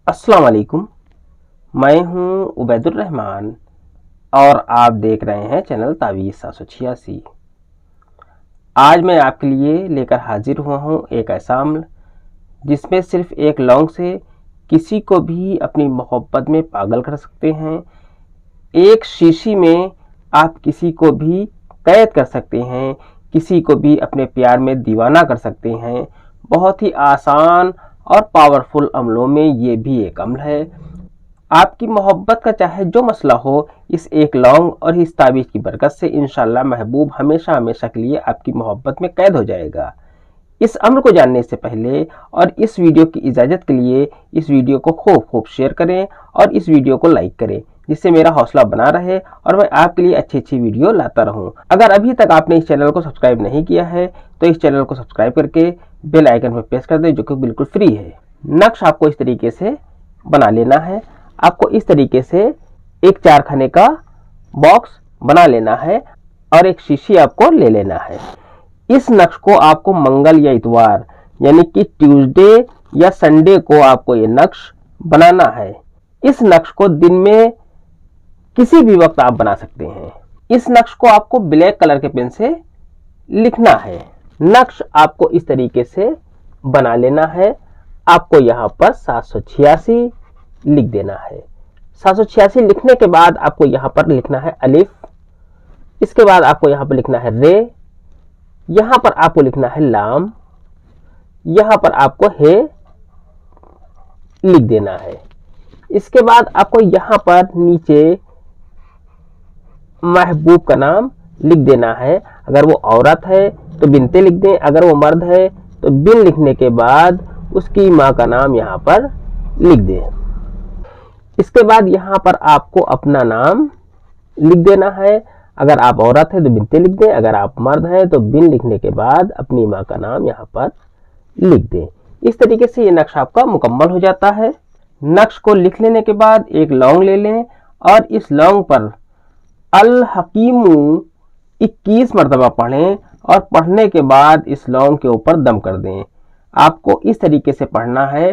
अस्सलाम वालेकुम। मैं हूं उबैदुर रहमान और आप देख रहे हैं चैनल तावीज़ 786। आज मैं आपके लिए लेकर हाजिर हुआ हूं एक ऐसा अम्ल जिसमें सिर्फ एक लौंग से किसी को भी अपनी मोहब्बत में पागल कर सकते हैं। एक शीशी में आप किसी को भी कैद कर सकते हैं, किसी को भी अपने प्यार में दीवाना कर सकते हैं। बहुत ही आसान और पावरफुल अमलों में ये भी एक अम्ल है। आपकी मोहब्बत का चाहे जो मसला हो, इस एक लौंग और इस ताबीज़ की बरकत से इंशाल्लाह महबूब हमेशा हमेशा के लिए आपकी मोहब्बत में कैद हो जाएगा। इस अम्र को जानने से पहले और इस वीडियो की इजाज़त के लिए इस वीडियो को खूब शेयर करें और इस वीडियो को लाइक करें, जिससे मेरा हौसला बना रहे और मैं आपके लिए अच्छी वीडियो लाता रहूं। अगर अभी तक आपने इस चैनल को सब्सक्राइब नहीं किया है तो इस चैनल को सब्सक्राइब करके बेल आइकन पर प्रेस कर दें, जो कि बिल्कुल फ्री है। नक्श आपको इस तरीके से बना लेना है। आपको इस तरीके से एक 4 खाने का बॉक्स बना लेना है और एक शीशी आपको ले लेना है। इस नक्श को आपको मंगल या इतवार यानी कि ट्यूसडे या संडे को आपको ये नक्श बनाना है। इस नक्श को दिन में किसी भी वक्त आप बना सकते हैं। इस नक्श को आपको ब्लैक कलर के पेन से लिखना है। नक्श आपको इस तरीके से बना लेना है। आपको यहाँ पर 786 लिख देना है। 786 लिखने के बाद आपको यहाँ पर लिखना है अलिफ, इसके बाद आपको यहाँ पर लिखना है रे, यहाँ पर आपको लिखना है लाम, यहाँ पर आपको हे लिख देना है। इसके बाद आपको यहाँ पर नीचे महबूब का नाम लिख देना है। अगर वो औरत है तो बिनते लिख दें, अगर वो मर्द है तो बिन लिखने के बाद उसकी माँ का नाम यहाँ पर लिख दें। इसके बाद यहाँ पर आपको अपना नाम लिख देना है। अगर आप औरत है तो बिनते लिख दें, अगर आप मर्द हैं तो बिन लिखने के बाद अपनी माँ का नाम यहाँ पर लिख दें। इस तरीके से ये नक्श आपका मुकम्मल हो जाता है। नक्श को लिख लेने के बाद एक लौंग ले लें और इस लौंग पर अल हकीमू 21 मरतबा पढ़ें और पढ़ने के बाद इस लौंग के ऊपर दम कर दें। आपको इस तरीके से पढ़ना है,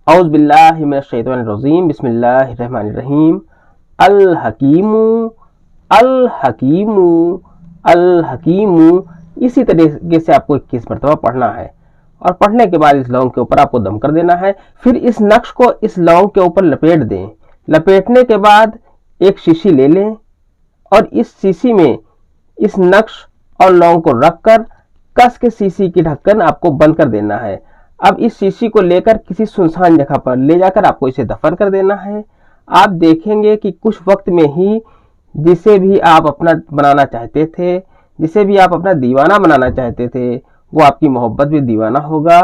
औज़ु बिल्लाहि मिनश शैतानिर रजीम, बिस्मिल्लाहिर्रहमानिर्रहीम, अल हकीमू अल हकीमू अल हकीमू। इसी तरीके से आपको 21 मरतबा पढ़ना है और पढ़ने के बाद इस लौंग के ऊपर आपको दम कर देना है। फिर इस नक्श को इस लौंग के ऊपर लपेट दें। लपेटने के बाद एक शीशी ले लें और इस शीशी में इस नक्श और लौंग को रखकर कस के शीशी की ढक्कन आपको बंद कर देना है। अब इस शीशी को लेकर किसी सुनसान जगह पर ले जाकर आपको इसे दफन कर देना है। आप देखेंगे कि कुछ वक्त में ही जिसे भी आप अपना बनाना चाहते थे, जिसे भी आप अपना दीवाना बनाना चाहते थे, वो आपकी मोहब्बत में दीवाना होगा।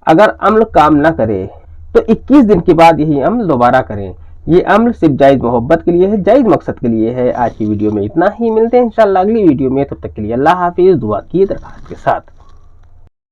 अगर अम्ल काम ना करे तो 21 दिन के बाद यही अम्ल दोबारा करें। ये अम्ल सिर्फ जायज़ मोहब्बत के लिए है, जायज़ मकसद के लिए है। आज की वीडियो में इतना ही, मिलते हैं इंशाल्लाह अगली वीडियो में। तब तक के लिए अल्लाह हाफिज़। दुआ की दरख्वास्त के साथ।